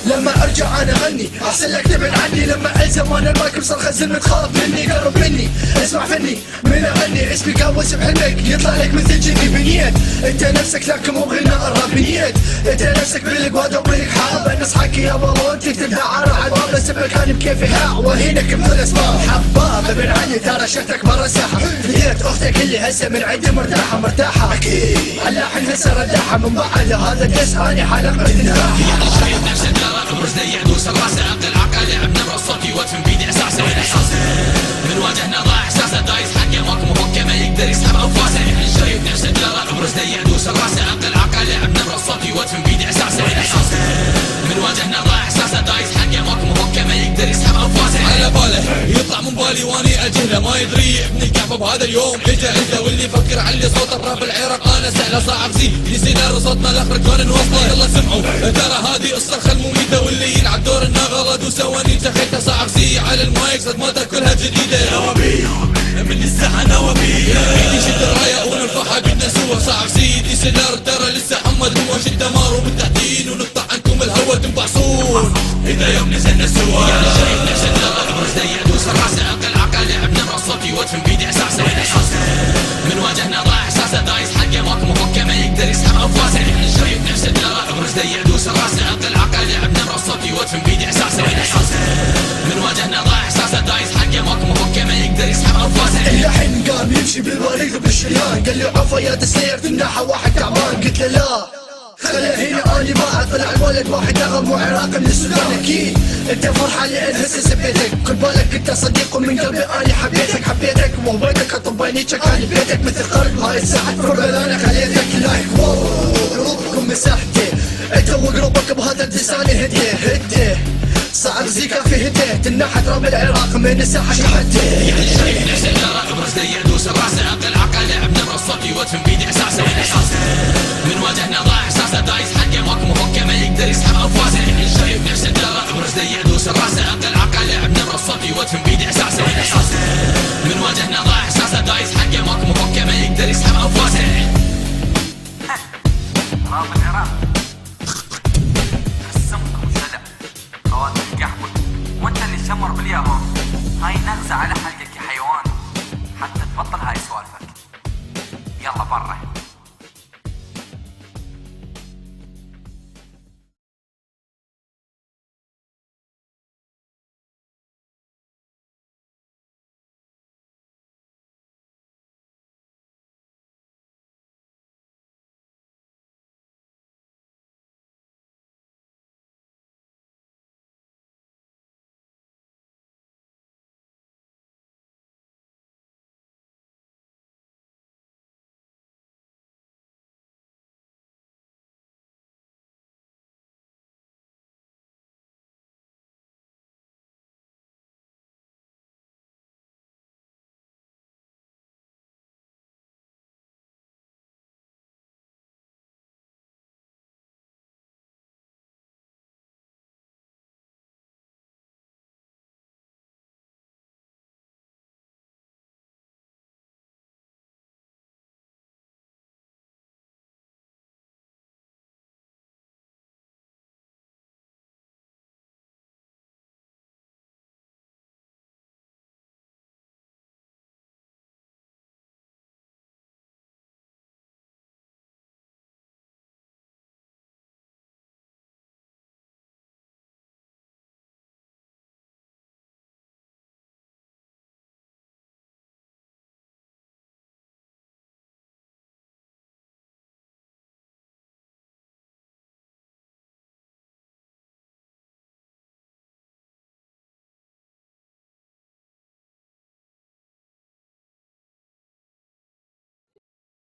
لما ارجع انا اغني احسن لك تبعد عني. لما الزم وانا المايك بصير خزن تخاف مني. قرب مني اسمع فني من اغني اسمي قوس بحلمك يطلع لك مثل جني بنيت. انت نفسك لكن مو غناء الراب بنيت. انت نفسك بالقواد وبالك حاب ان اصحاك يا بالون تكتب دعارة على الباب اسمك كان بكيفي ها وهينك بكل اسباب. حباب ابن علي ترى شفتك برا الساحة. لقيت اختك اللي هسه من عندي مرتاحة اكيد اللحن هسه رداحة من بعد هذا الدس اني حلقة انهاح. ابرز يدوس الراس اقل عقل لعب نبر الصوت يوتفن بيدي اساسه من واجهنا ضاع احساسه دايس حقه ماكو مفكه ما يقدر يسحب انفاسه. شايف نفسه دلال ابرز يدوس الراس اقل عقل لعب نبر الصوت يوتفن بيدي اساسه من واجهنا ضاع احساسه دايس حقه ماكو مفكه ما يقدر يسحب انفاسه. على باله يطلع من بالي واني اجهله ما يدري ابن الكعبه بهذا اليوم اجا واللي يفكر علي صوته براب العراق انا سهله صعب زي يصير صوتنا الاخر كون نوصله. يلا سمعوا ترى هذه الصرخه المميته واللي يلعب دور النغرد وسواني جخيته صعب زي على المايك صدماته كلها جديده. نوابي من الساحه نوابي ايدي شد الرايه ونرفعها بدنا سوا صعب زي دي سيلر ترى لسه حمد هو شد دمار وبالتحديد ونقطع عنكم الهوا تنبعصون اذا يوم نزلنا سوا. شايف نفسه دلال ابرز يدوس الراس اقل عقل لعب نبر الصوت يوتفن بيدي اساسه من واجهنا ضاع احساسه دايس حقه ماكو مفكه ما يقدر يسحب انفاسه. شايف نفسه دلال ابرز يدوس الراس اقل عقل لعب نبر الصوت يوتفن بيدي اساسه من واجهنا ضاع احساسه دايس حقه ماكو مفكه ما يقدر يسحب انفاسه. اللحن قام يمشي بالوريق بالشريان قال لي عفا يا تسير تمنحه واحد تعبان قلت له لا خليه هنا اني ما طلع الولد واحد نغم وعراقي من السودان اكيد. انت فرحان لان هسه سبيتك كل بالك انت صديق ومن قلبي اني حبيتك وبيتك اطبانيتك كان بيتك مثل قلب هاي الساحه فربل انا خليتك لايك قلوبكم مساحتي انت وقلوبك بهذا اللسان هدي صعب زيكا في هديت النحت راب العراق من الساحه شحتي. شايف نفسه دلال ابرز يدوس الراس اقل عقل لعب نبر الصوت يوتفن بيدي اساسه من واجهنا ضاع احساسه دايس حقه ماكو مفكه ما يقدر يسحب انفاسه. شايف نفسه دلال ابرز يدوس الراس اقل عقل لعب نبر الصوت يوتفن بيدي اساسه من واجهنا ضاع احساسه دايس حقه ماكو مفكه ما يقدر يسحب انفاسه. راب العراق خصمكم شدع خواتم قحوة وانت اللي شمر باليابان. هاي نغزة على حلقك يا حيوان حتى تبطل هاي سوالفك. يلا برا.